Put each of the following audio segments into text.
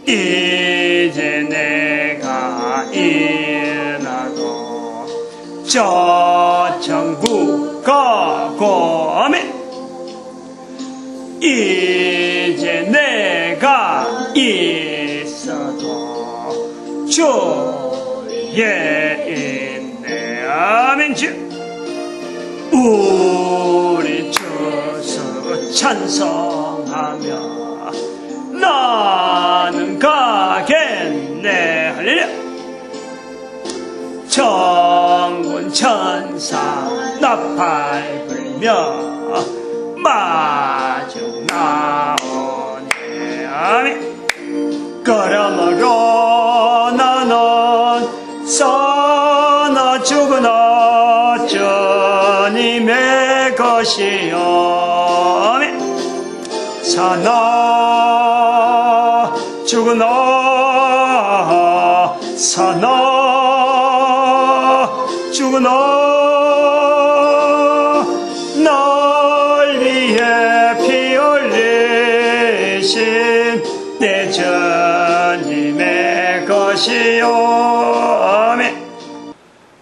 이제 내가 일어나도 저 천국 가고 아멘. 이제 내가 있어도 주에 있네. 아멘. 우리 주서 찬송하며 나는 가겠네. 할렐루야. 천군 천사 나팔 불며 마중 나오네. 아멘. 그러므로 나는 사나 죽으나 주님의 것이요. 아멘. 사나 죽으나 사나 죽으나 날 위해 피 흘리신 내 주님의 것이요. 아멘.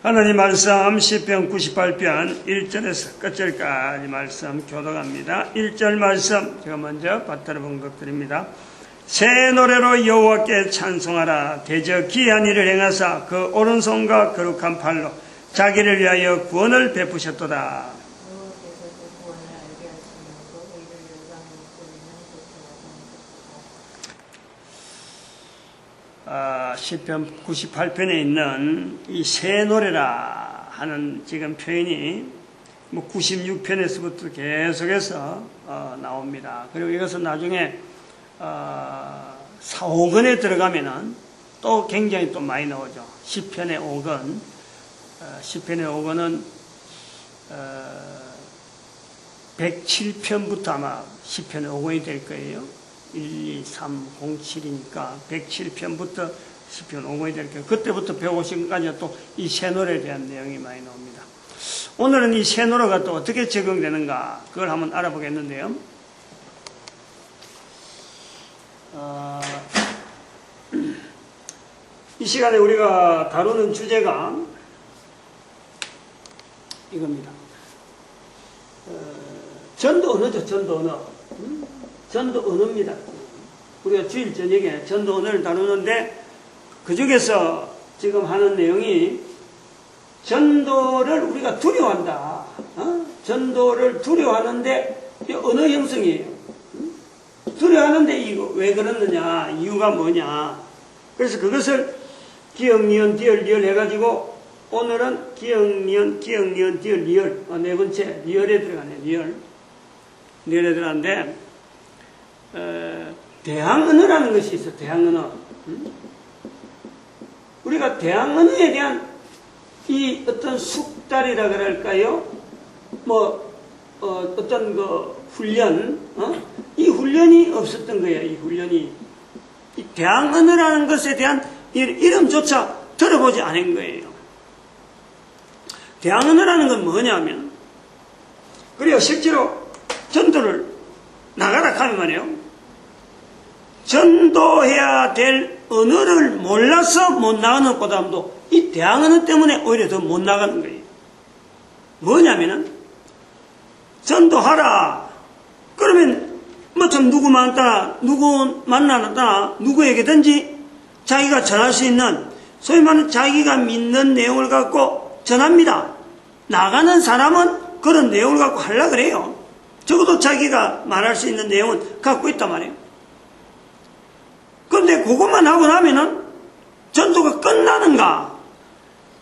하나님 말씀 시편 98편 1절에서 끝절까지 말씀 교독합니다. 1절 말씀 제가 먼저 받들어 본 것들입니다. 새 노래로 여호와께 찬송하라. 대저 기이한 일을 행하사 그 오른손과 거룩한 팔로 자기를 위하여 구원을 베푸셨도다. 시편 98편에 있는 이 새 노래라 하는 지금 표현이 96편에서부터 계속해서 나옵니다. 그리고 이것은 나중에 4, 5권에 들어가면은 또 굉장히 또 많이 나오죠. 10편의 5권, 10편의 5권은 107편부터 아마 10편의 5권이 될 거예요. 1, 2, 3, 0, 7이니까 107편부터 10편 5권이 될 거예요. 그때부터 150편까지 또 이 새 노래에 대한 내용이 많이 나옵니다. 오늘은 이 새 노래가 또 어떻게 적용되는가 그걸 한번 알아보겠는데요. 이 시간에 우리가 다루는 주제가 이겁니다. 전도 언어죠. 전도 언어. 전도 언어입니다. 우리가 주일 저녁에 전도 언어를 다루는데 그 중에서 지금 하는 내용이 전도를 우리가 두려워한다. 전도를 두려워하는데 언어 형성이에요. 두려워하는데 이거 왜 그러느냐, 이유가 뭐냐. 그래서 그것을 기역, 니은, 디얼, 리얼 해가지고 오늘은 기역, 니은, 디얼, 리얼. 네 번째 리얼에 들어가네. 리얼에 들어가는데 대항언어라는 것이 있어. 대항언어. 우리가 대항언어에 대한 이 어떤 숙달이라 그럴까요? 어떤 그 훈련, 이 훈련이 없었던 거예요. 이 훈련이. 이 대항언어라는 것에 대한 이름조차 들어보지 않은 거예요. 대항언어라는 건 뭐냐면, 그래요. 실제로 전도를 나가라 하면 말이에요. 전도해야 될 언어를 몰라서 못 나가는 보다도 이 대항언어 때문에 오히려 더 못 나가는 거예요. 뭐냐면은 전도하라. 그러면 좀 누구 만났다, 누구 만나다, 누구에게든지 자기가 전할 수 있는 소위 말하는 자기가 믿는 내용을 갖고 전합니다. 나가는 사람은 그런 내용을 갖고 하려고 그래요. 적어도 자기가 말할 수 있는 내용은 갖고 있단 말이에요. 그런데 그것만 하고 나면은 전도가 끝나는가?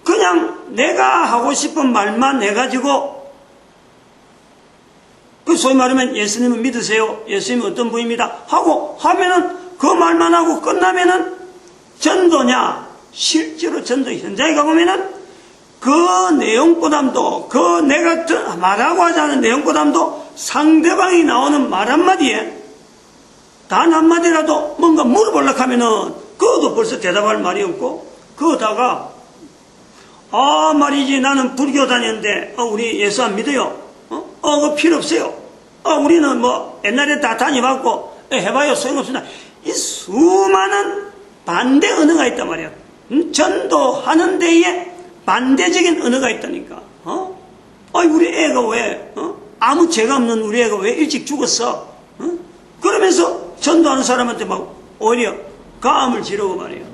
그냥 내가 하고 싶은 말만 해가지고 그 소위 말하면 예수님을 믿으세요. 예수님은 어떤 분입니다. 하고 하면은 그 말만 하고 끝나면은 전도냐? 실제로 전도 현장에 가보면은 그 내용보담도 그 내가 말하고 하자는 내용보담도 상대방이 나오는 말 한마디에 단 한마디라도 뭔가 물어보려고 하면은 그것도 벌써 대답할 말이 없고 그러다가 말이지 나는 불교 다녔는데 우리 예수 안 믿어요. 그거 필요 없어요. 우리는 옛날에 다 다녀봤고 해봐요. 소용없습니다. 이 수많은 반대 언어가 있단 말이야. 전도하는 데에 반대적인 언어가 있다니까. 우리 애가 왜, 아무 죄가 없는 우리 애가 왜 일찍 죽었어? 그러면서 전도하는 사람한테 막 오히려 가함을 지르고 말이야.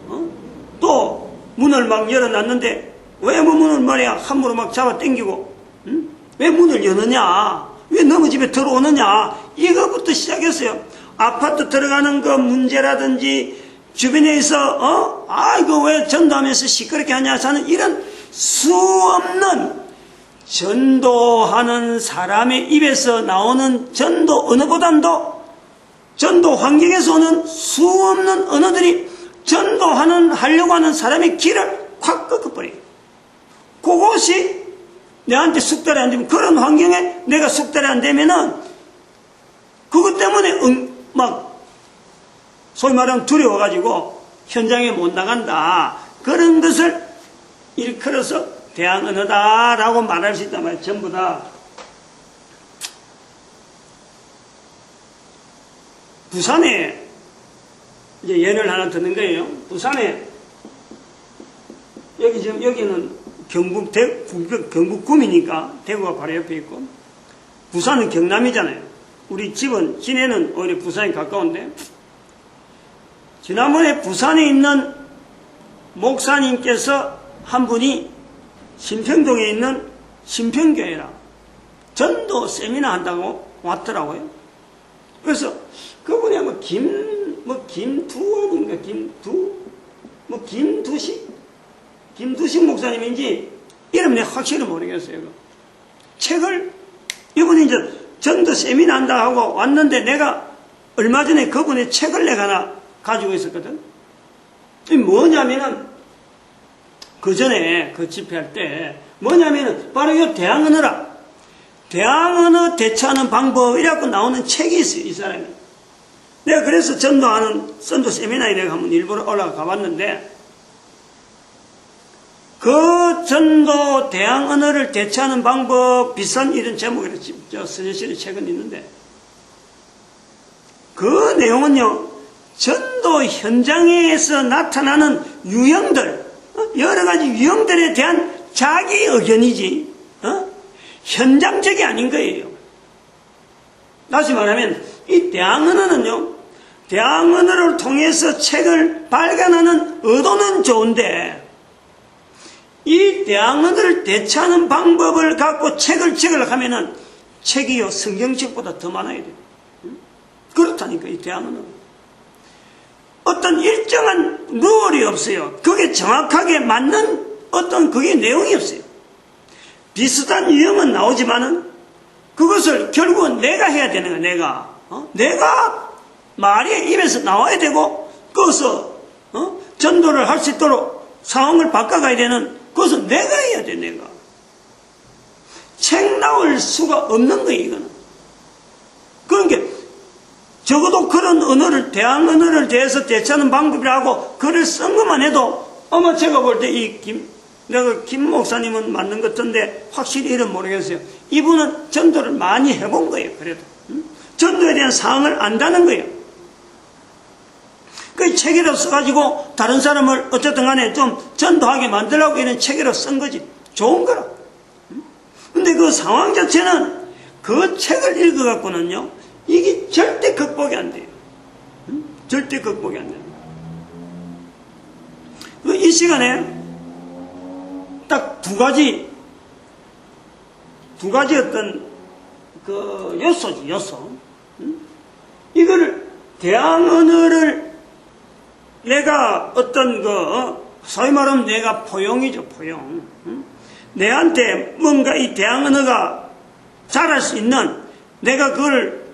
또 문을 막 열어놨는데 왜 문을 말이야 함부로 막 잡아 당기고, 왜 문을 여느냐? 왜 너무 집에 들어오느냐? 이거부터 시작했어요. 아파트 들어가는 거 문제라든지 주변에 있어 이거 왜 전도하면서 시끄럽게 하냐 하는 이런 수없는 전도하는 사람의 입에서 나오는 전도 언어보단도 전도 환경에서 오는 수없는 언어들이 하려고 하는 사람의 길을 확 꺾어버려요. 그것이 내한테 숙달이 안 되면, 그런 환경에 내가 숙달이 안 되면은 그것 때문에 소위 말하면 두려워가지고 현장에 못 나간다. 그런 것을 일컬어서 대항 언어다라고 말할 수 있단 말이에요. 전부 다. 부산에 이제 예를 하나 드는 거예요. 부산에 여기는 경북구미니까 대구가 바로 옆에 있고, 부산은 경남이잖아요. 우리 집은 시내는 오히려 부산이 가까운데, 지난번에 부산에 있는 목사님께서 한 분이 신평동에 있는 신평교회라 전도 세미나 한다고 왔더라고요. 그래서 그분이 아마 김두원인가 김두식 목사님인지 이름 내가 확실히 모르겠어요. 책을 이분이 이제 전도 세미나 한다 하고 왔는데, 내가 얼마 전에 그분의 책을 내가 하나 가지고 있었거든. 이 뭐냐면은 그 전에 그 집회할 때 뭐냐면은 바로 이 대항언어라. 대항언어 대처하는 방법 이라고 나오는 책이 있어요. 이 사람이. 내가 그래서 전도 세미나에 내가 한번 일부러 올라가 봤는데, 그 전도 대항언어를 대처하는 방법 비싼 이런 제목으로 쓰여진 책은 있는데, 그 내용은요, 전도 현장에서 나타나는 유형들, 여러 가지 유형들에 대한 자기 의견이지, 현장적이 아닌 거예요. 다시 말하면, 이 대항언어는요, 대항언어를 통해서 책을 발간하는 의도는 좋은데, 이 대항언어를 대처하는 방법을 갖고 책을 찍으려고 하면은 책이요, 성경책보다 더 많아야 돼요. 그렇다니까, 이 대항언어는. 어떤 일정한 룰이 없어요. 그게 정확하게 맞는 어떤 그게 내용이 없어요. 비슷한 유형은 나오지만은 그것을 결국은 내가 해야 되는 거야. 내가 말이 입에서 나와야 되고, 거기서 전도를 할 수 있도록 상황을 바꿔가야 되는 그것은 내가 해야 돼. 내가 책 나올 수가 없는 거예요. 이거는. 그러니까 적어도 그런 언어를, 대항 언어를 대해서 대처하는 방법이라고 글을 쓴 것만 해도, 아마 제가 볼 때 내가 김 목사님은 맞는 것 같은데 확실히 이름 모르겠어요. 이분은 전도를 많이 해본 거예요. 그래도 전도에 대한 사항을 안다는 거예요. 그 책이라도 써가지고 다른 사람을 어쨌든 간에 좀 전도하게 만들라고 이런 책이라도 쓴 거지. 좋은 거라. 근데 그 상황 자체는 그 책을 읽어갖고는요, 이게 절대 극복이 안 돼요. 절대 극복이 안 돼요. 이 시간에 딱 두 가지 어떤 그 요소지, 요소. 이거를, 대항 언어를 내가 어떤 소위 말하면 내가 포용이죠, 포용. 내한테 뭔가 이 대항 언어가 잘할 수 있는, 내가 그걸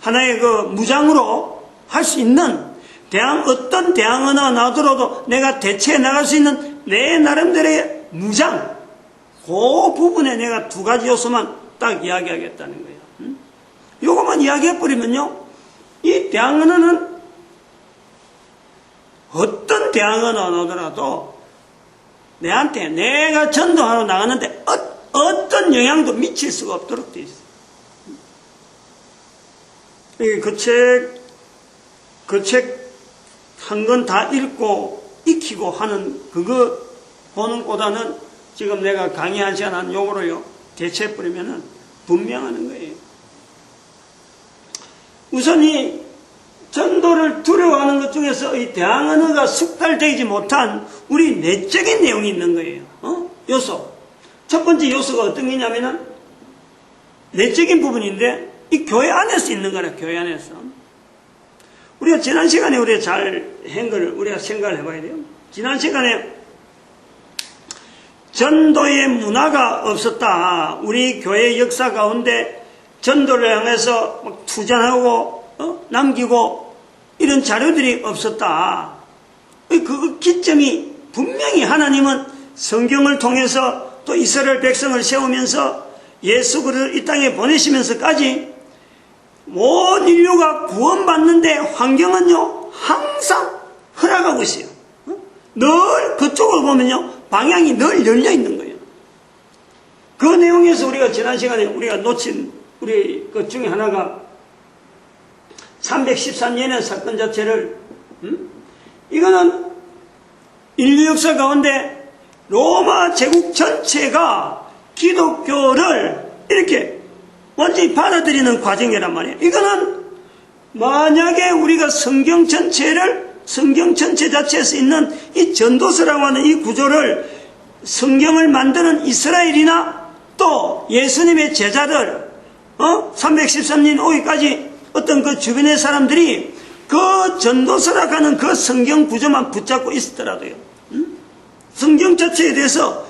하나의 무장으로 할 수 있는 어떤 대항 언어가 나오더라도 내가 대체해 나갈 수 있는 내 나름대로의 무장, 그 부분에 내가 두 가지 요소만 딱 이야기하겠다는 거예요. 요것만 이야기해버리면요, 이 대항 언어는 어떤 대항 언어가 나오더라도 내한테, 내가 전도하러 나가는데 어떤 영향도 미칠 수가 없도록 되어 있어요. 그 책 그 책 한 권 다 읽고 익히고 하는 그거 보는 보다는 지금 내가 강의 한 시간 한 요거를요 대체해버리면은 분명하는 거예요. 우선 이 전도를 두려워하는 것 중에서 이 대항언어가 숙달되지 못한 우리 내적인 내용이 있는 거예요. 요소. 첫 번째 요소가 어떤 게냐면은 내적인 부분인데 이 교회 안에서 있는 거라, 교회 안에서. 우리가 지난 시간에 우리가 잘 한 거를 우리가 생각을 해봐야 돼요. 지난 시간에 전도의 문화가 없었다. 우리 교회 역사 가운데 전도를 향해서 막 투자하고 남기고 이런 자료들이 없었다. 그 기점이 분명히 하나님은 성경을 통해서 또 이스라엘 백성을 세우면서 예수 그리스도를 이 땅에 보내시면서까지 온 인류가 구원받는데 환경은요 항상 허락하고 있어요. 늘 그쪽을 보면요 방향이 늘 열려 있는 거예요. 그 내용에서 우리가 지난 시간에 우리가 놓친 우리 그 중에 하나가 313년의 사건 자체를 이거는 인류 역사 가운데 로마 제국 전체가 기독교를 이렇게 완전히 받아들이는 과정이란 말이에요. 이거는 만약에 우리가 성경 전체 자체에서 있는 이 전도서라고 하는 이 구조를 성경을 만드는 이스라엘이나 또 예수님의 제자들 313년 오기까지 어떤 그 주변의 사람들이 그 전도서라고 하는 그 성경 구조만 붙잡고 있었더라도요. 성경 자체에 대해서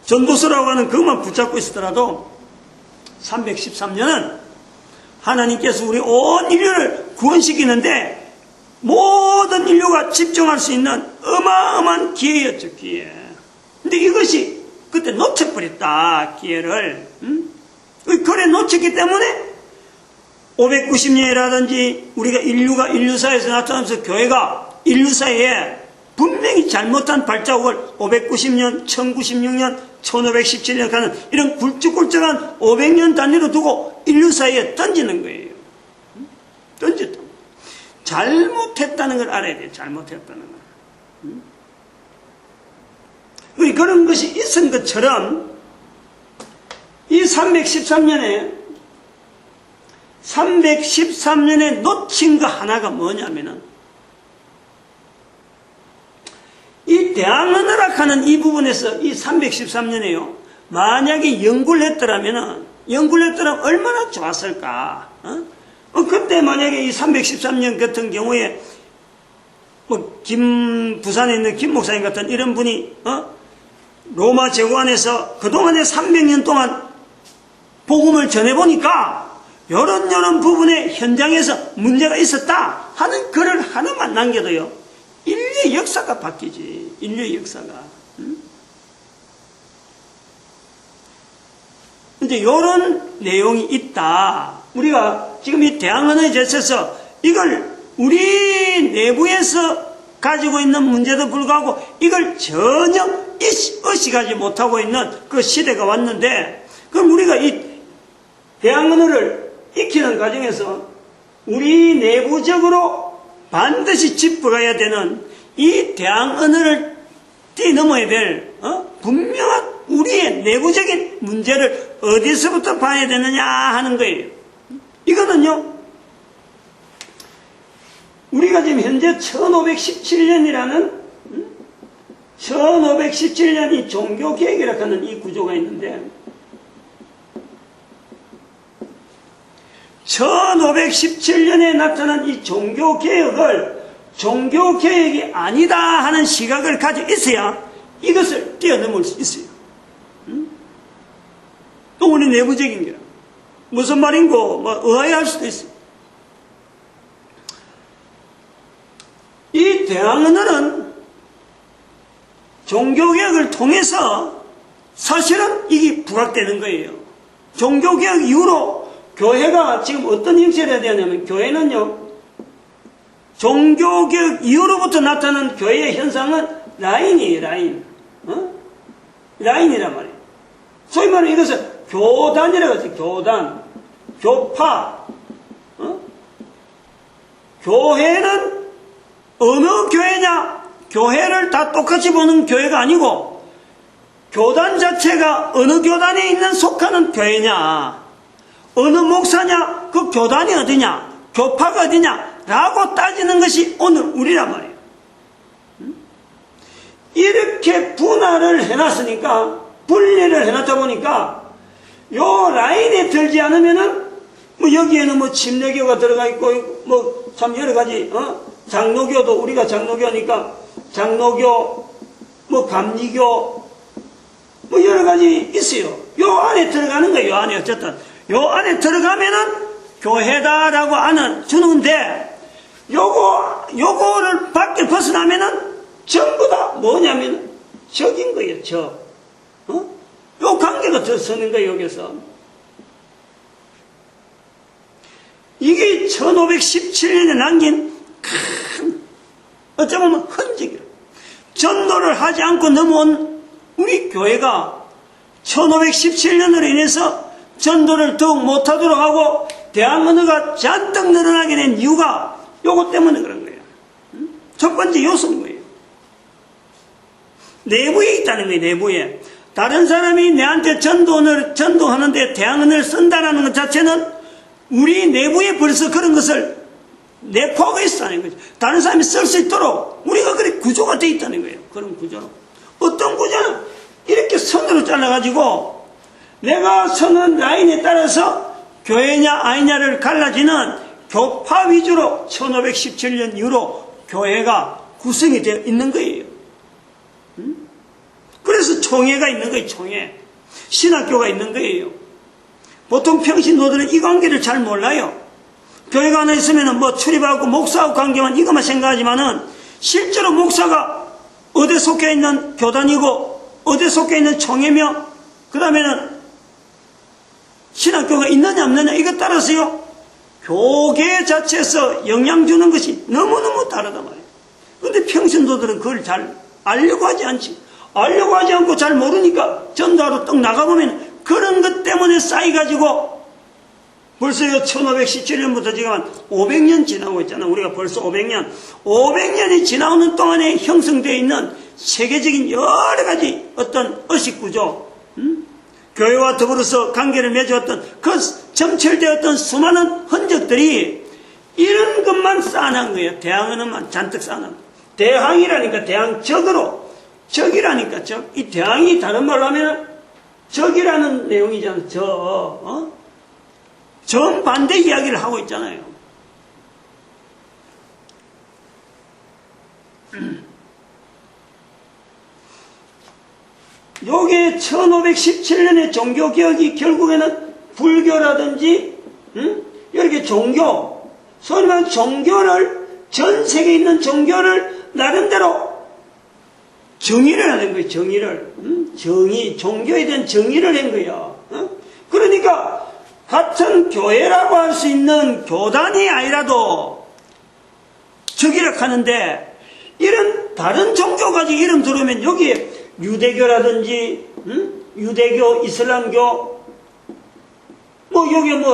전도서라고 하는 그것만 붙잡고 있었더라도 313년은 하나님께서 우리 온 인류를 구원시키는데 모든 인류가 집중할 수 있는 어마어마한 기회였죠, 기회. 근데 이것이 그때 놓쳐버렸다, 기회를. 그래 놓쳤기 때문에 590년이라든지 우리가 인류사에서 나타나면서 교회가 인류사에 분명히 잘못한 발자국을 590년, 1096년, 1517년 가는 이런 굵직굵직한 500년 단위로 두고 인류사에 던지는 거예요. 던졌다. 잘못했다는 걸 알아야 돼요. 잘못했다는 걸. 그런 것이 있은 것처럼 이 313년에 놓친 거 하나가 뭐냐면은 이 대항언어라 하는 이 부분에서 이 313년에요. 만약에 연구를 했더라면 얼마나 좋았을까. 그때 만약에 이 313년 같은 경우에 부산에 있는 김 목사님 같은 이런 분이 로마 제국 안에서 그동안에 300년 동안 복음을 전해보니까 이런 부분에 현장에서 문제가 있었다 하는 글을 하나만 남겨도요 인류의 역사가 바뀌지. 인류의 역사가. 근데 이런 내용이 있다. 우리가 지금 이 대항언어에 대해서 이걸 우리 내부에서 가지고 있는 문제도 불구하고 이걸 전혀 의식하지 못하고 있는 그 시대가 왔는데, 그럼 우리가 이 대항언어를 익히는 과정에서 우리 내부적으로 반드시 짚어가야 되는 이 대항언어를 뛰어넘어야 될 분명한 우리의 내부적인 문제를 어디서부터 봐야 되느냐 하는 거예요. 이거는요 우리가 지금 현재 1517년이라는 1517년이 종교개혁이라고 하는 이 구조가 있는데 1517년에 나타난 이 종교개혁을 종교개혁이 아니다 하는 시각을 가지고 있어야 이것을 뛰어넘을 수 있어요. 또 우리 내부적인 게 무슨 말인고 의아해할 수도 있어요. 이 대항언어는 종교개혁을 통해서 사실은 이게 부각되는 거예요. 종교개혁 이후로 교회가 지금 어떤 형태를 해야 되냐면 교회는요 종교개혁 이후로부터 나타난 교회의 현상은 라인이에요. 라인이란 말이에요. 소위 말하는 이것을 교단이라고 하죠. 교단, 교파. 교회는 어느 교회냐? 교회를 다 똑같이 보는 교회가 아니고 교단 자체가 어느 교단에 있는 속하는 교회냐? 어느 목사냐? 그 교단이 어디냐? 교파가 어디냐? 라고 따지는 것이 오늘 우리란 말이에요. 이렇게 분할을 해놨으니까, 분리를 해놨다 보니까 요 라인에 들지 않으면은 뭐 여기에는 뭐 침례교가 들어가 있고 뭐 참 여러 가지 장로교도 우리가 장로교니까 장로교 뭐 감리교 뭐 여러 가지 있어요. 요 안에 들어가는 거예요. 요 안에 어쨌든 요 안에 들어가면은 교회다라고 주는데 요거를 밖에 벗어나면은 전부 다 뭐냐면 적인 거예요. 적. 요 관계가 서는 거예요. 여기서. 이게 1517년에 남긴 큰 어쩌면 흔적이에요. 전도를 하지 않고 넘어온 우리 교회가 1517년으로 인해서 전도를 더욱 못하도록 하고 대학 언어가 잔뜩 늘어나게 된 이유가 요것 때문에 그런 거예요. 첫 번째 요소인 거예요. 내부에 있다는 거예요. 내부에. 다른 사람이 내한테 전도하는데 대항언을 쓴다는 것 자체는 우리 내부에 벌써 그런 것을 내포하고 있다는 거죠. 다른 사람이 쓸 수 있도록 우리가 그렇게 구조가 되어 있다는 거예요. 그런 구조로. 어떤 구조는 이렇게 선으로 잘라가지고 내가 서는 라인에 따라서 교회냐 아니냐를 갈라지는 교파 위주로 1517년 이후로 교회가 구성이 되어 있는 거예요. 그래서 총회가 있는 거예요. 총회. 신학교가 있는 거예요. 보통 평신도들은 이 관계를 잘 몰라요. 교회가 하나 있으면 뭐 출입하고 목사하고 관계만 이것만 생각하지만은 실제로 목사가 어디 속해 있는 교단이고 어디 속해 있는 총회며 그 다음에는 신학교가 있느냐 없느냐 이것 따라서요 교계 자체에서 영향 주는 것이 너무너무 다르단 말이에요. 그런데 평신도들은 그걸 잘 알려고 하지 않지. 알려고 하지 않고 잘 모르니까 전도하러 떡 나가보면 그런 것 때문에 쌓여가지고 벌써 1517년부터 지금 한 500년 지나고 있잖아. 우리가 벌써 500년이 지나오는 동안에 형성되어 있는 세계적인 여러 가지 어떤 의식구조, 교회와 더불어서 관계를 맺어왔던 그 점철되었던 수많은 흔적들이 이런 것만 쌓아놓은 거예요. 대항언어만 잔뜩 쌓아놓은 거예요. 대항이라니까 대항적으로 적이라니까 적. 이 대항이 다른 말로 하면 적이라는 내용이잖아요. 정반대 이야기를 하고 있잖아요. 요게 1517년의 종교개혁이 결국에는 불교라든지 이렇게 종교, 소위 말하는 종교를 전 세계에 있는 종교를 나름대로 정의를 하는 거예요. 정의를. 정의, 종교에 대한 정의를 한 거예요. 그러니까 같은 교회라고 할 수 있는 교단이 아니라도 적이라 하는데 이런 다른 종교 가지고 이름 들으면 여기에 유대교라든지 유대교, 이슬람교 뭐 여기에 뭐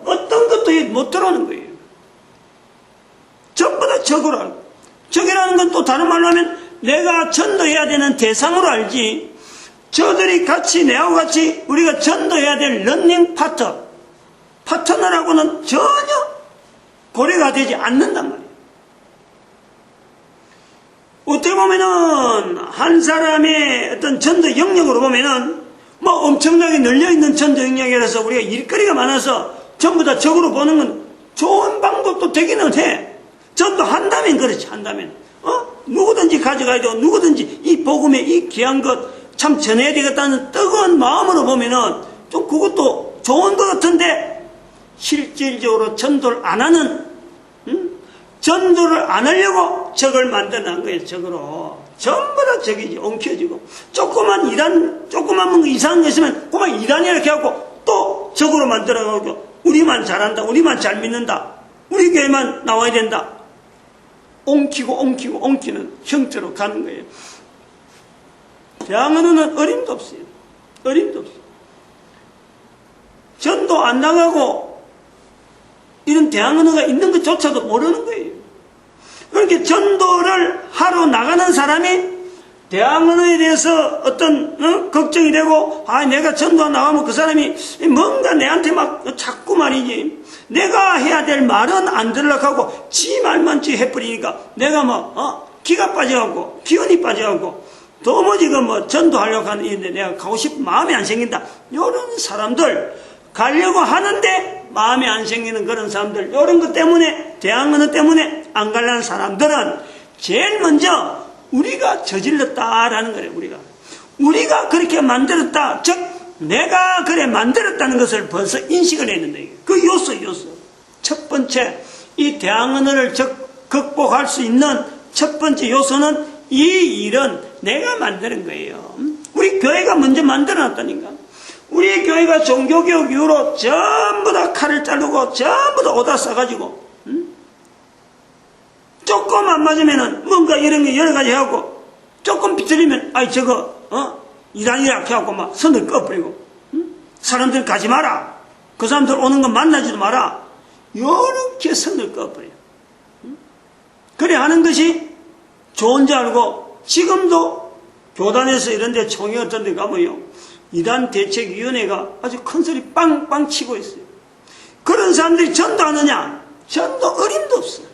어떤 것도 못 들어오는 거예요. 전부 다 적으로 알고. 적이라는 건 또 다른 말로 하면 내가 전도해야 되는 대상으로 알지 저들이 같이 내하고 같이 우리가 전도해야 될 런닝 파트너라고는 전혀 고려가 되지 않는단 말이에요. 어떻게 보면은 한 사람의 어떤 전도 영역으로 보면은 뭐 엄청나게 널려있는 전도 영역이라서 우리가 일거리가 많아서 전부 다 적으로 보는 건 좋은 방법도 되기는 해. 전도한다면 그렇지. 한다면 누구든지 가져가야 되고 누구든지 이 복음의 이 귀한 것 참 전해야 되겠다는 뜨거운 마음으로 보면은 좀 그것도 좋은 것 같은데 실질적으로 전도를 안 하는 전도를 안 하려고 적을 만들어낸 거예요. 적으로 전부 다 적이지. 엉켜지고 조그만 뭔가 이상한 거 있으면 그만 이단이라 이렇게 하고 또 적으로 만들어가고 우리만 잘한다, 우리만 잘 믿는다, 우리 교회만 나와야 된다. 엉키는 형태로 가는 거예요. 대항언어는 어림도 없어요. 어림도 없어요. 전도 안 나가고 이런 대항 언어가 있는 것조차도 모르는 거예요. 그렇게 전도를 하러 나가는 사람이 대항 언어에 대해서 어떤 걱정이 되고, 내가 전도 나가면 그 사람이 뭔가 내한테 막 자꾸 말이지, 내가 해야 될 말은 안 들으려고 하고 지 말만 지 해버리니까 내가 기가 빠져갖고 기운이 빠져갖고 도무지 전도하려고 하는데 내가 가고 싶은 마음이 안 생긴다. 이런 사람들, 가려고 하는데 마음이 안 생기는 그런 사람들, 이런 것 때문에, 대항 언어 때문에 안 가려는 사람들은 제일 먼저 우리가 저질렀다라는 거예요. 우리가 그렇게 만들었다, 즉 내가 그래 만들었다는 것을 벌써 인식을 했는데, 그 요소 첫 번째, 이 대항 언어를 극복할 수 있는 첫 번째 요소는 이 일은 내가 만드는 거예요. 우리 교회가 먼저 만들어놨다니까. 우리 교회가 종교개혁 이후로 전부 다 칼을 자르고 전부 다 오다 싸가지고 조금 안 맞으면은 뭔가 이런 게 여러 가지 해갖고 조금 비틀리면 이란이라 해갖고 막 선을 꺼버리고 사람들 가지 마라, 그 사람들 오는 거 만나지도 마라, 이렇게 선을 꺼버려요. 그래 하는 것이 좋은 줄 알고 지금도 교단에서 이런 데 총회 어떤 데 가면요, 이단 대책위원회가 아주 큰 소리 빵빵 치고 있어요. 그런 사람들이 전도하느냐? 전도 어림도 없어요.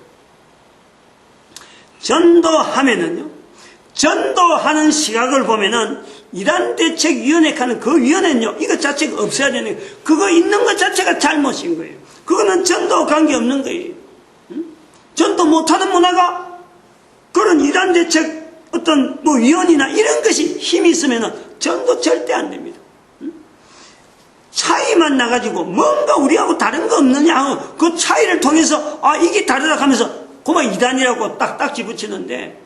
전도하면은요, 전도하는 시각을 보면은 이단 대책위원회 하는 그 위원회는요, 이것 자체가 없어야 되는 거예요. 그거 있는 것 자체가 잘못인 거예요. 그거는 전도와 관계없는 거예요. 전도 못하는 문화가 그런 이단 대책 어떤 위원이나 이런 것이 힘이 있으면은 전도 절대 안 됩니다. 차이만 나가지고 뭔가 우리하고 다른 거 없느냐 하고 그 차이를 통해서 이게 다르다 하면서 그만 이단이라고 딱딱지 붙이는데,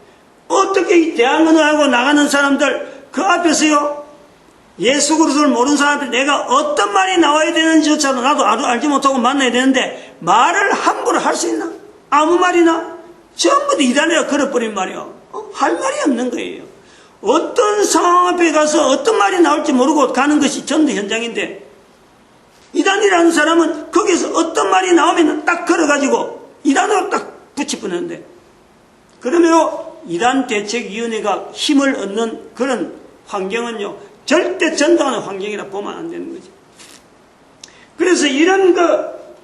어떻게 이 대항 언어하고 나가는 사람들 그 앞에서요, 예수 그리스도를 모르는 사람들 내가 어떤 말이 나와야 되는지조차도 나도 알지 못하고 만나야 되는데 말을 함부로 할 수 있나? 아무 말이나 전부 다 이단이라 걸어버린 말이요. 할 말이 없는 거예요. 어떤 상황 앞에 가서 어떤 말이 나올지 모르고 가는 것이 전도 현장인데, 이단이라는 사람은 거기서 어떤 말이 나오면 딱 걸어가지고 이단으로 딱 붙여버리는데, 그러면 이단 대책위원회가 힘을 얻는 그런 환경은요, 절대 전도하는 환경이라 보면 안 되는 거죠. 그래서 이런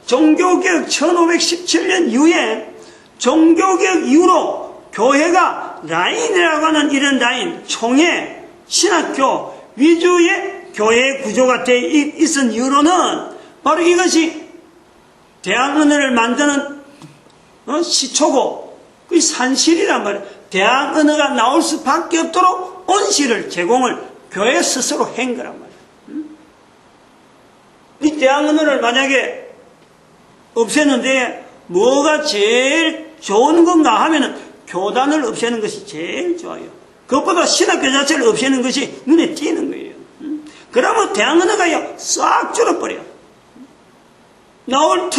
종교개혁 1517년 이후에 종교개혁 이후로 교회가 라인이라고 하는 이런 라인, 총회, 신학교 위주의 교회 구조가 돼 있은 이유로는 바로 이것이 대항 언어를 만드는 시초고, 그 산실이란 말이에요. 대항 언어가 나올 수밖에 없도록 온실을 제공을 교회 스스로 한 거란 말이에요. 이 대항 언어를 만약에 없애는데 뭐가 제일 좋은 건가 하면은 교단을 없애는 것이 제일 좋아요. 그것보다 신학교 자체를 없애는 것이 눈에 띄는 거예요. 그러면 대항 언어가요 싹 줄어버려요. 나올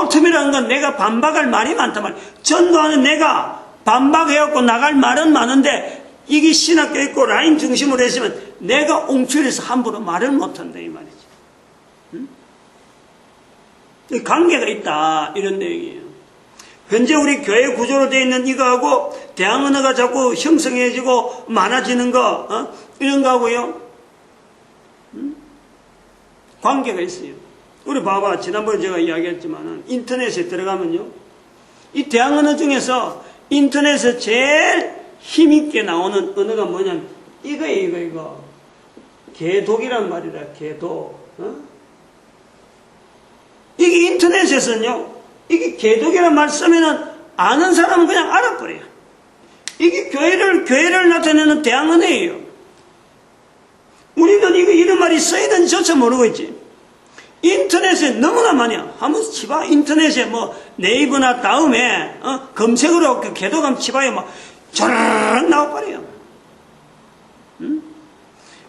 틈이라는 건 내가 반박할 말이 많단 말이에요. 전도하는 내가 반박해갖고 나갈 말은 많은데, 이게 신학교 있고 라인 중심으로 했으면 내가 옹출해서 함부로 말을 못한다 이 말이죠. 관계가 있다 이런 내용이에요. 현재 우리 교회 구조로 되어 있는 이거하고 대항 언어가 자꾸 형성해지고 많아지는 거 이런 거하고요 관계가 있어요. 우리 봐봐, 지난번에 제가 이야기했지만 인터넷에 들어가면요, 이 대항 언어 중에서 인터넷에 제일 힘있게 나오는 언어가 뭐냐면 이거 개독이란 말이라. 개독. 이게 인터넷에서는요, 이게 개독이란 말 쓰면은 아는 사람은 그냥 알아버려요. 이게 교회를 나타내는 대항 언어예요. 우리는 이런 말이 써있는지조차 모르고 있지. 인터넷에 너무나 많이야. 한번 치봐. 인터넷에 네이버나 다음에 검색으로 개독하면 치봐요. 촤르륵 나와버려요.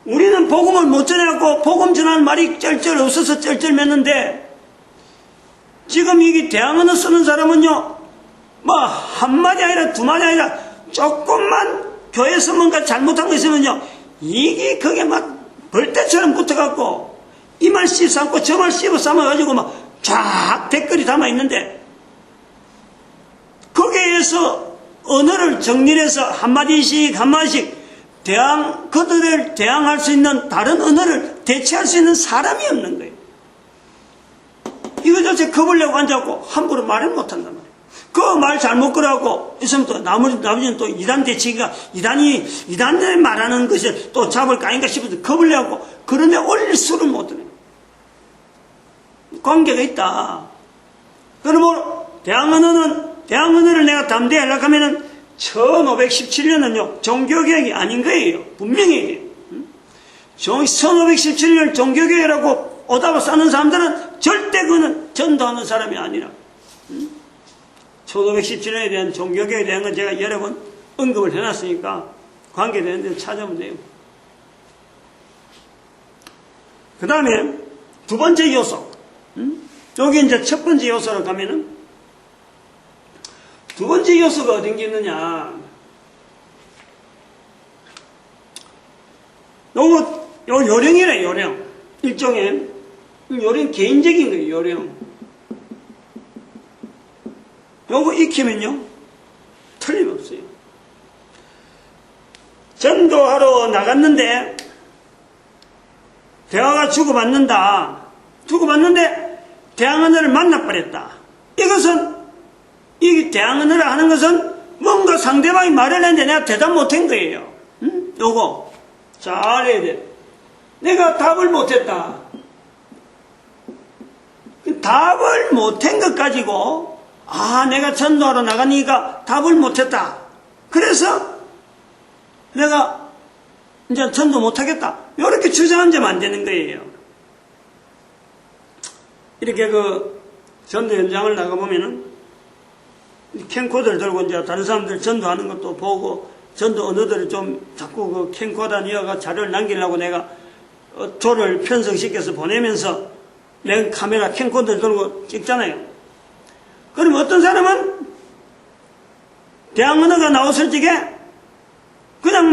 우리는 복음을 못 전해갖고 복음 전하는 말이 쩔쩔 없어서 쩔쩔 맺는데, 지금 이게 대항 언어 쓰는 사람은요, 한마디 아니라 두마디 아니라 조금만 교회에서 뭔가 잘못한 거 있으면요, 이게 그게 벌떼처럼 붙어갖고 이 말 씹어삼고 저 말 씹어 삼아가지고 쫙 댓글이 담아 있는데 거기에서 언어를 정리해서 한마디씩 그들을 대항할 수 있는 다른 언어를 대체할 수 있는 사람이 없는 거예요. 이거 자체 겁을 내고 앉아갖고 함부로 말을 못한단 말이에요. 그 말 잘못 걸어갖고 있으면 또 나머지는 또 이단 대치기가 이단에 말하는 것을 또 잡을까 아닌가 싶어서 겁을 내갖고 그런데 올릴 수를 못 드네. 관계가 있다. 그러므로 대항언어를 내가 담대하려고 하면은 1517년은요, 종교개혁이 아닌 거예요. 분명히. 1517년 종교개혁이라고 오다고 싸는 사람들은 절대 그는 전도하는 사람이 아니라. 1517년에 대한 종교개혁에 대한 건 제가 여러 번 언급을 해놨으니까 관계되는 데서 찾아보면 돼요. 그 다음에 두 번째 요소. 여기 이제 첫 번째 요소로 가면은 두 번째 요소가 어딘 게 있느냐. 요거 요령이래, 요령. 일종의 요령 개인적인 거예요, 요령. 요거 익히면요, 틀림없어요. 전도하러 나갔는데, 대화가 주고받는데, 대항언어를 만나버렸다. 이 대항언어를 하는 것은 뭔가 상대방이 말을 했는데 내가 대답 못한 거예요. 요거, 잘해야 돼. 내가 답을 못했다. 답을 못한 것 가지고, 내가 전도하러 나가니까 답을 못했다. 그래서 내가 이제 전도 못하겠다. 이렇게 주장하면 안 되는 거예요. 이렇게 전도 현장을 나가보면은 캠코더를 들고 이제 다른 사람들 전도하는 것도 보고 전도 언어들을 좀 자꾸 캠코더 이어가 자료를 남기려고 내가 조를 편성시켜서 보내면서 내 카메라 캠코더를 들고 찍잖아요. 그럼 어떤 사람은 대항언어가 나왔을 적에 그냥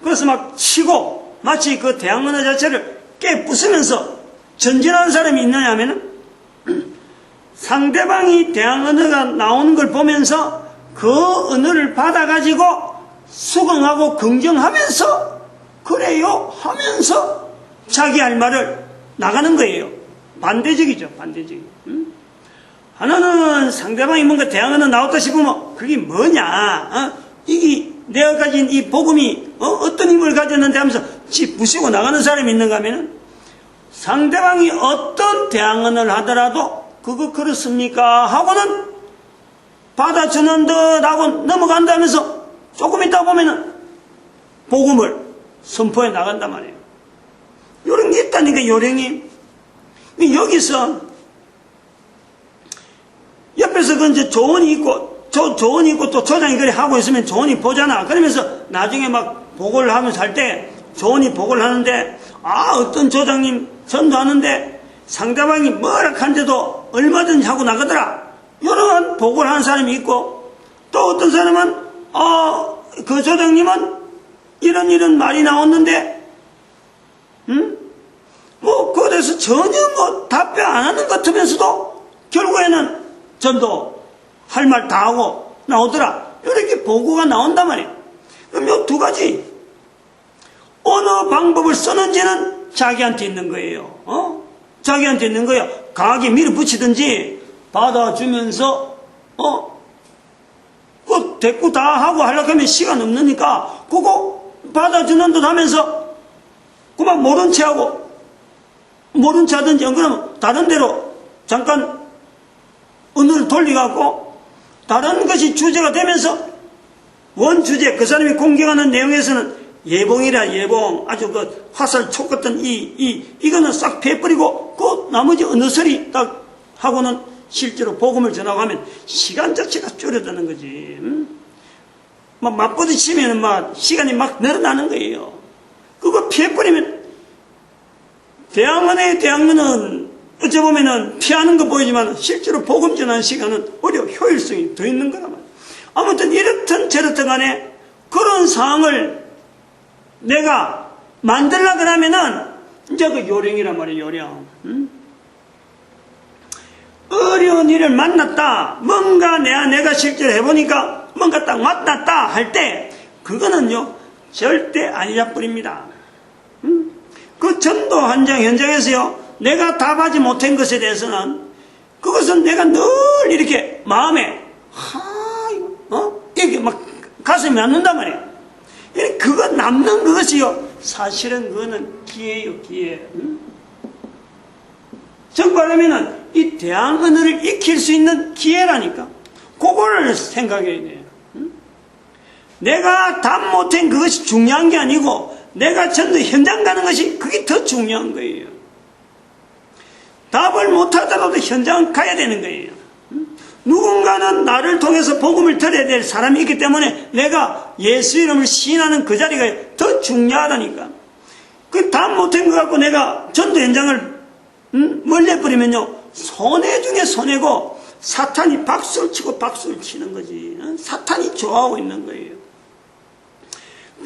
그래서 막 치고 마치 그 대항언어 자체를 깨부수면서 전진하는 사람이 있느냐 하면은 상대방이 대항언어가 나오는 걸 보면서 그 언어를 받아가지고 수긍하고 긍정하면서 그래요 하면서 자기 할 말을 나가는 거예요. 반대적이죠. 하나는 상대방이 뭔가 대항언어 나왔다 싶으면 그게 뭐냐, 이게 내가 가진 이 복음이 어떤 힘을 가졌는데 하면서 지 부시고 나가는 사람이 있는가 하면은 상대방이 어떤 대항언어를 하더라도 그거 그렇습니까 하고는 받아주는 듯 하고 넘어간다면서 조금 있다 보면은 복음을 선포해 나간단 말이에요. 요런 게 있다니까, 요령이. 여기서 옆에서 그 이제 조언이 있고 또 조장이 그래 하고 있으면 조언이 보잖아. 그러면서 나중에 막 보고를 하면서 할 때 조언이 보고를 하는데 어떤 조장님 전도하는데 상대방이 뭐라 한데도 얼마든지 하고 나가더라. 이런 보고를 하는 사람이 있고 또 어떤 사람은 그 조장님은 이런 말이 나왔는데 그거에 대해서 전혀 답변 안 하는 것 같으면서도 결국에는 전도 할 말 다 하고 나오더라. 이렇게 보고가 나온단 말이에요. 그럼 요 두 가지 어느 방법을 쓰는지는 자기한테 있는 거예요. 자기한테 있는 거예요. 강하게 밀어붙이든지 받아주면서 그 대꾸 다 하고 하려고 하면 시간 없으니까 그거 받아주는 듯 하면서 그만 모른 체 하고 모른 체 하든지 안 그러면 다른 데로 잠깐 언어를 돌려갖고 다른 것이 주제가 되면서 원주제, 그 사람이 공격하는 내용에서는 예봉이라 예봉, 아주 화살촉 같은 이거는 싹 패버리고 그 나머지 어느 소리 딱 하고는 실제로 복음을 전하고 하면 시간 자체가 줄어드는 거지. 막 맞부딪히면 시간이 막 늘어나는 거예요. 그거 피해버리면 대항언어는 어찌 보면은 피하는 거 보이지만 실제로 복음 전하는 시간은 오히려 효율성이 더 있는 거란 말이에요. 아무튼 이렇든 저렇든 간에 그런 상황을 내가 만들려고 하면은 이제 그 요령이란 말이에요, 요령. 어려운 일을 만났다, 뭔가 내가 실제로 해보니까 뭔가 딱 맞았다 할 때 그거는요 절대 아니라 뿌립니다. 그 전도 현장에서요 내가 답하지 못한 것에 대해서는 그것은 내가 늘 이렇게 마음에 이렇게 막 가슴이 남는단 말이에요. 그거 남는 그것이요 사실은 그거는 기회요, 기회. 정말하면은 이 대항 언어를 익힐 수 있는 기회라니까. 그거를 생각해야 돼요. 내가 답 못한 그것이 중요한 게 아니고 내가 전도 현장 가는 것이 그게 더 중요한 거예요. 답을 못하더라도 현장 가야 되는 거예요. 누군가는 나를 통해서 복음을 들어야 될 사람이 있기 때문에 내가 예수 이름을 시인하는 그 자리가 더 중요하다니까. 그 답 못한 것 갖고 내가 전도 현장을 멀리버리면요 손해 중에 손해고 사탄이 박수를 치고 박수를 치는 거지. 사탄이 좋아하고 있는 거예요.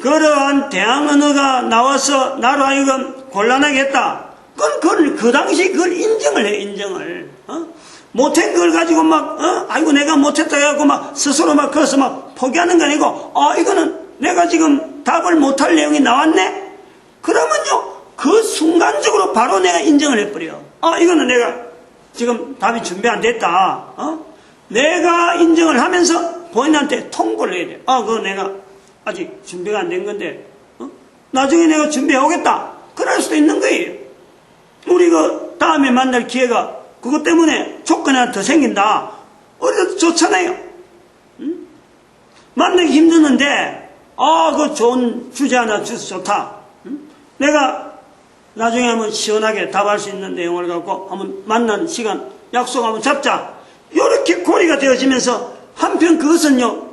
그러한 대항 언어가 나와서 나로 하여금 곤란하게 했다. 그건 그 당시 그걸 인정을 해, 인정을. 못한 걸 가지고 아이고 내가 못했다 해갖고 스스로 거기서 포기하는 거 아니고, 이거는 내가 지금 답을 못할 내용이 나왔네? 그러면요, 그 순간적으로 바로 내가 인정을 해버려. 이거는 내가 지금 답이 준비 안 됐다. 내가 인정을 하면서 본인한테 통보를 해야 돼. 그거 내가 아직 준비가 안 된 건데, 나중에 내가 준비해 오겠다. 그럴 수도 있는 거예요. 우리 다음에 만날 기회가 그것 때문에 조건이 하나 더 생긴다. 어려도 좋잖아요. 만나기 힘드는데, 그 좋은 주제 하나 주셔서 좋다. 내가 나중에 한번 시원하게 답할 수 있는 내용을 갖고 한번 만나는 시간, 약속 한번 잡자. 이렇게 고리가 되어지면서 한편 그것은요,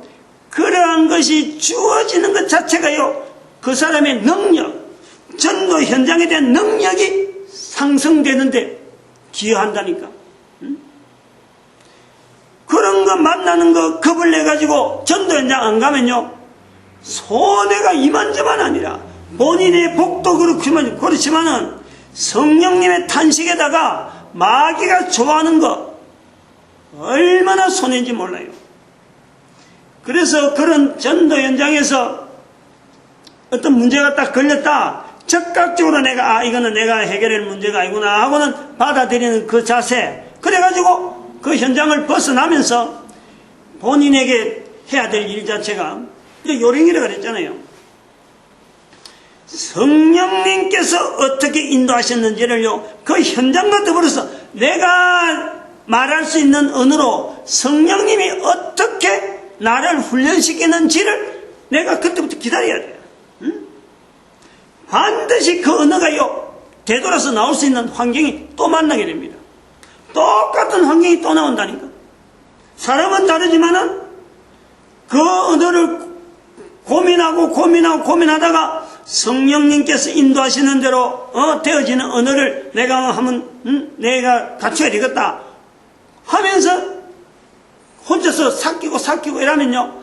그러한 것이 주어지는 것 자체가요, 그 사람의 능력, 전도 현장에 대한 능력이 상승되는데 기여한다니까. 그런 거 만나는 거 겁을 내가지고 전도 현장 안 가면요 손해가 이만저만 아니라 본인의 복도 그렇지만은 성령님의 탄식에다가 마귀가 좋아하는 거 얼마나 손해인지 몰라요. 그래서 그런 전도 현장에서 어떤 문제가 딱 걸렸다, 적극적으로 내가 이거는 내가 해결할 문제가 아니구나 하고는 받아들이는 그 자세, 그래가지고 그 현장을 벗어나면서 본인에게 해야 될 일 자체가 요령이라고 그랬잖아요. 성령님께서 어떻게 인도하셨는지를요, 그 현장과 더불어서 내가 말할 수 있는 언어로 성령님이 어떻게 나를 훈련시키는지를 내가 그때부터 기다려야 돼요. 반드시 그 언어가요 되돌아서 나올 수 있는 환경이 또 만나게 됩니다. 똑같은 환경이 또 나온다니까. 사람은 다르지만은 그 언어를 고민하다가 성령님께서 인도하시는 대로 되어지는 언어를 내가 내가 갖춰야 되겠다 하면서 혼자서 삭히고 이러면요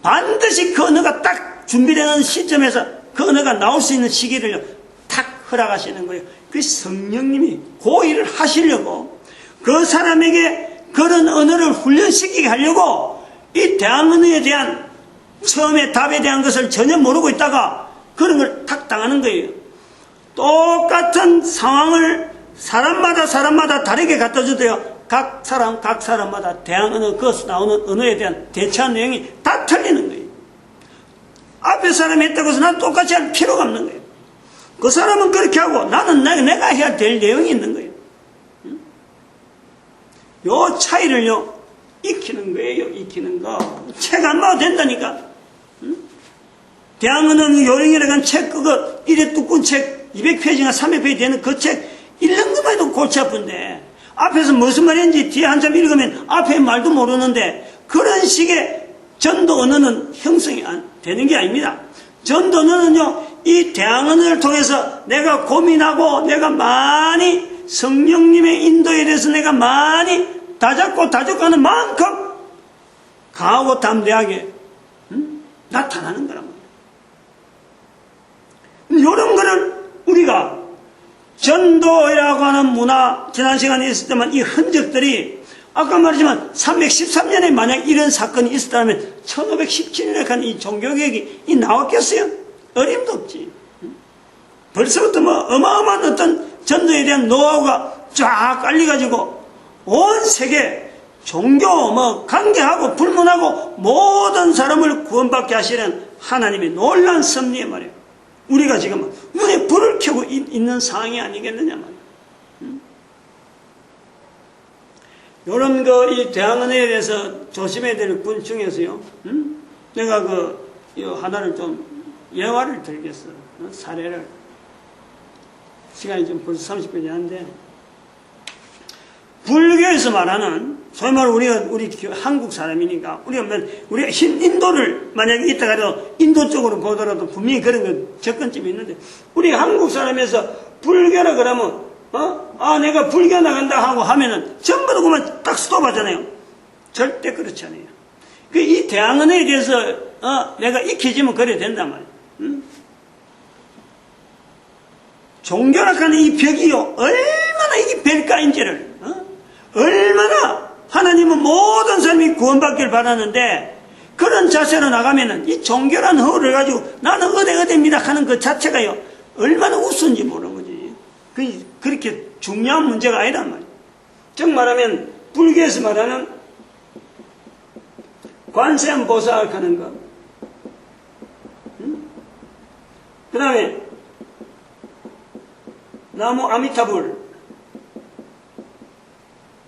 반드시 그 언어가 딱 준비되는 시점에서 그 언어가 나올 수 있는 시기를 탁 허락하시는 거예요. 그 성령님이 그 일을 하시려고 그 사람에게 그런 언어를 훈련시키게 하려고 이 대항 언어에 대한 처음에 답에 대한 것을 전혀 모르고 있다가 그런 걸 탁 당하는 거예요. 똑같은 상황을 사람마다 다르게 갖다 줘도요 각 사람마다 대항 언어, 거기서 나오는 언어에 대한 대처한 내용이 다 틀리는 거예요. 앞에 사람이 했다고 해서 난 똑같이 할 필요가 없는 거예요. 그 사람은 그렇게 하고 나는 내가 해야 될 내용이 있는 거예요. 요 차이를요 익히는 거예요. 익히는 거. 책 안 봐도 된다니까. 대항 언어 요령이라고 한 책, 그거 이래 두꺼운 책 200페이지나 300페이지 되는 그 책 읽는 것만 해도 골치 아픈데 앞에서 무슨 말인지 뒤에 한참 읽으면 앞에 말도 모르는데, 그런 식의 전도 언어는 형성이 안 되는 게 아닙니다. 전도 언어는요 이 대항 언어를 통해서 내가 고민하고 내가 많이 성령님의 인도에 대해서 내가 많이 다잡고 하는 만큼 강하고 담대하게 나타나는 거란 말이에요. 이런 거를 우리가 전도라고 하는 문화, 지난 시간에 있을 때만 이 흔적들이 아까 말했지만 313년에 만약 이런 사건이 있었다면 1517년에 간 이 종교개혁이 나왔겠어요? 어림도 없지. 벌써부터 뭐 어마어마한 어떤 전도에 대한 노하우가 쫙 깔려가지고 온 세계 종교 뭐 관계하고 불문하고 모든 사람을 구원받게 하시는 하나님의 놀라운 섭리에 말이에요. 우리가 지금 눈에 불을 켜고 있는 상황이 아니겠느냐 말이에요. 이런 이 대항은혜에 대해서 조심해야 될 분 중에서요. 내가 하나를 좀 예화를 들겠어. 사례를. 시간이 좀 벌써 30분이 하는데, 불교에서 말하는, 소위 말로 우리 한국 사람이니까, 우리가 인도를 만약에 있다가도 인도 쪽으로 보더라도 분명히 그런 거 접근점이 있는데, 우리 한국 사람에서 불교라 그러면, 내가 불교 나간다 하고 하면은 전부 다 그만 딱 스톱하잖아요. 절대 그렇지 않아요. 이 대항은혜에 대해서, 내가 익혀지면 그래야 된단 말이에요. 종교락하는 이 벽이요, 얼마나 이게 별가인지를, 얼마나 하나님은 모든 사람이 구원받기를 바라는데, 그런 자세로 나가면은 이 종교란 허를 가지고 나는 어디입니다 하는 그 자체가요, 얼마나 우스운지 모르는 거지. 그렇게 중요한 문제가 아니란 말이에요. 즉 말하면, 불교에서 말하는 관세음보살 하는 거, 그 다음에 나무 아미타불,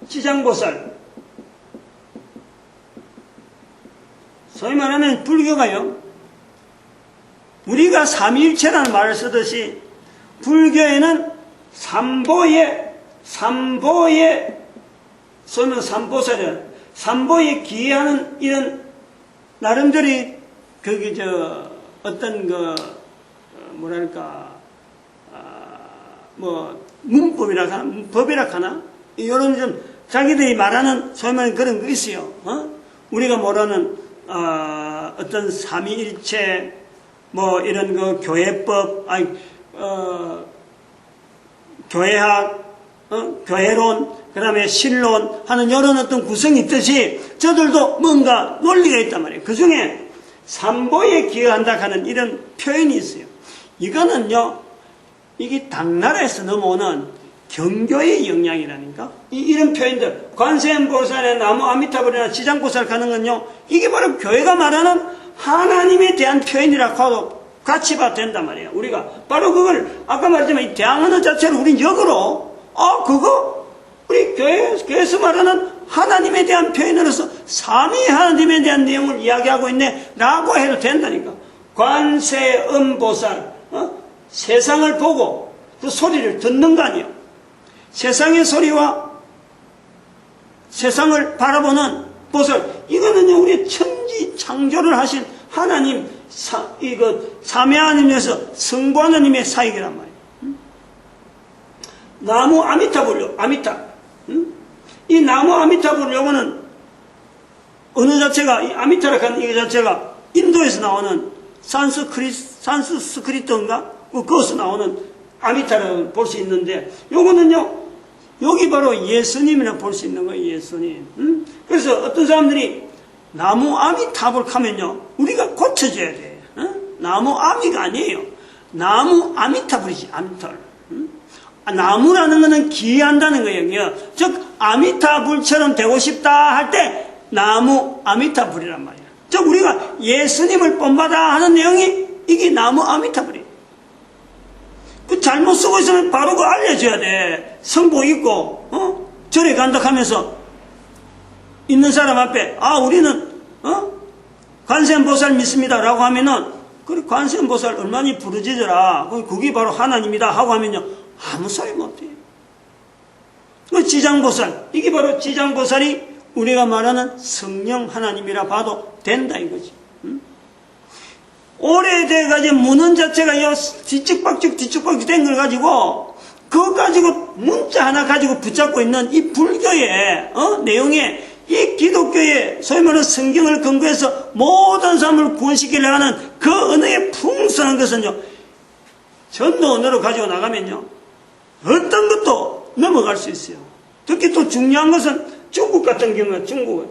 지장보살, 소위 말하면 불교가요, 우리가 삼위일체라는 말을 쓰듯이 불교에는 삼보에 소위 말하면 삼보살이라, 삼보에 기여하는 이런 나름대로 문법이라 하나, 법이라 하나, 이런 좀, 자기들이 말하는, 소위 말하는 그런 거 있어요. 우리가 말하는, 어떤 삼위일체, 이런 교회법, 교회학, 교회론, 그 다음에 신론 하는 이런 어떤 구성이 있듯이, 저들도 뭔가 논리가 있단 말이에요. 그 중에, 삼보에 기여한다 하는 이런 표현이 있어요. 이거는요, 이게 당나라에서 넘어오는 경교의 영향이라니까? 이런 표현들, 관세음보살의 나무 아미타불이나 지장보살 가는 건요, 이게 바로 교회가 말하는 하나님에 대한 표현이라고 하도 같이 봐도 된단 말이에요. 우리가 바로 그걸 아까 말했지만 이 대항언어 자체를 우린 역으로 그거 우리 교회에서 말하는 하나님에 대한 표현으로서 삼위 하나님에 대한 내용을 이야기하고 있네 라고 해도 된다니까. 관세음보살, 세상을 보고 그 소리를 듣는 거 아니에요. 세상의 소리와 세상을 바라보는 보살, 이거는요 우리 천지 창조를 하신 하나님, 삼위 하나님에서 성부 하나님의 사역이란 말이에요. 나무 아미타불요, 아미타. 이 나무 아미타불 요거는 어느 자체가, 이 아미타라 하는 이 자체가 인도에서 나오는 산스크리트인가? 거기서 나오는 아미타라고 볼 수 있는데, 요거는요, 여기 바로 예수님이라 볼 수 있는 거예요, 예수님. 그래서 어떤 사람들이 나무 아미타불 하면요, 우리가 고쳐줘야 돼. 나무 아미가 아니에요. 나무 아미타불이지, 아미타불. 나무라는 거는 기여한다는 거예요. 즉, 아미타불처럼 되고 싶다 할 때, 나무 아미타불이란 말이에요. 즉, 우리가 예수님을 본받아 하는 내용이 이게 나무 아미타불이에요. 그 잘못 쓰고 있으면 바로 그 알려줘야 돼. 성복 입고, 절에 간다 하면서, 있는 사람 앞에, 우리는, 관세음보살 믿습니다. 라고 하면은, 그래, 관세음보살 얼마나 부르짖어라. 그게 바로 하나님이다. 하고 하면요, 아무 소리 못해요. 그 지장보살, 이게 바로 지장보살이 우리가 말하는 성령 하나님이라 봐도 된다 이거지. 오래돼가지고 무는 자체가 뒤죽박죽 된 걸 가지고 그거 가지고 문자 하나 가지고 붙잡고 있는 이 불교의 내용에 이 기독교의 소위 말하는 성경을 근거해서 모든 사람을 구원시키려고 하는 그 언어의 풍성한 것은요, 전도 언어로 가지고 나가면요, 어떤 것도 넘어갈 수 있어요. 특히 또 중요한 것은 중국 같은 경우는 중국은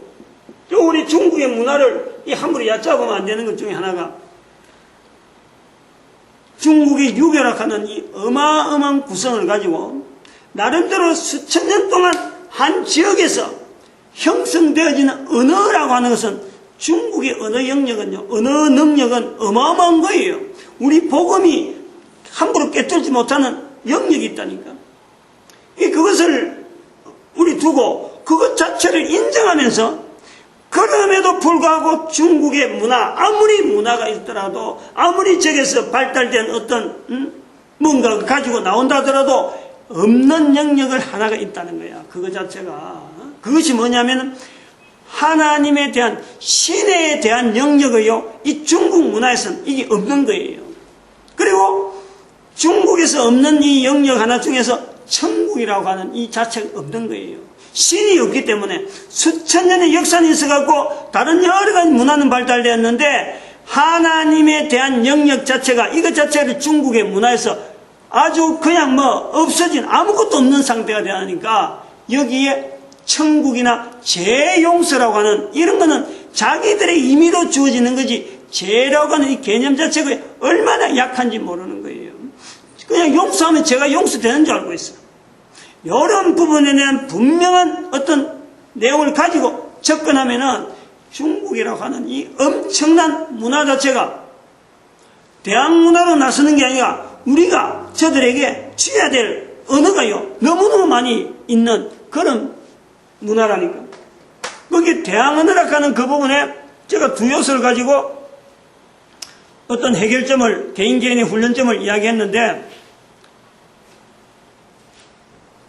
우리 중국의 문화를 함부로 얕잡으면 안 되는 것 중에 하나가 중국의 유교락하는 이 어마어마한 구성을 가지고 나름대로 수천 년 동안 한 지역에서 형성되어지는 언어라고 하는 것은 중국의 언어 영역은요, 언어 능력은 어마어마한 거예요. 우리 복음이 함부로 깨뚫지 못하는 영역이 있다니까. 그것을 우리 두고 그것 자체를 인정하면서 그럼에도 불구하고 중국의 문화, 아무리 문화가 있더라도 아무리 저기서 발달된 어떤 뭔가 가지고 나온다 하더라도 없는 영역을 하나가 있다는 거야. 그거 자체가. 그것이 뭐냐면 하나님에 대한 신에 대한 영역이요. 이 중국 문화에서는 이게 없는 거예요. 그리고 중국에서 없는 이 영역 하나 중에서 천국이라고 하는 이 자체가 없는 거예요. 신이 없기 때문에 수천 년의 역사는 있어갖고 다른 여러 가지 문화는 발달되었는데 하나님에 대한 영역 자체가 이것 자체를 중국의 문화에서 아주 그냥 없어진 아무것도 없는 상태가 되니까 여기에 천국이나 죄용서라고 하는 이런 거는 자기들의 임의로 주어지는 거지 죄라고 하는 이 개념 자체가 얼마나 약한지 모르는 거예요. 그냥 용서하면 죄가 용서되는 줄 알고 있어. 이런 부분에 대한 분명한 어떤 내용을 가지고 접근하면은 중국이라고 하는 이 엄청난 문화 자체가 대학 문화로 나서는 게 아니라 우리가 저들에게 취해야 될 언어가요 너무너무 많이 있는 그런 문화라니까. 거기 대학 언어라고 하는 그 부분에 제가 두 요소를 가지고 어떤 해결점을 개인의 훈련점을 이야기했는데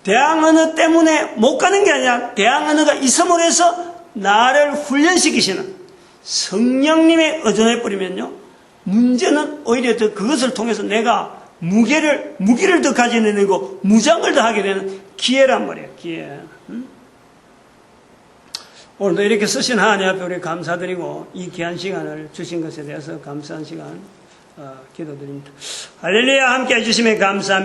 대학 언어 때문에 못 가는 게 아니라 대학 언어가 있음으로 해서 나를 훈련시키시는 성령님의 의존해 버리면요 문제는 오히려 더 그것을 통해서 내가 무기를 더 가지내고 무장을 더 하게 되는 기회란 말이에요. 기회. 오늘도 이렇게 쓰신 하나님 앞에 우리 감사드리고 이 귀한 시간을 주신 것에 대해서 감사한 시간 기도드립니다. 할렐루야. 함께 해주시면 감사합니다.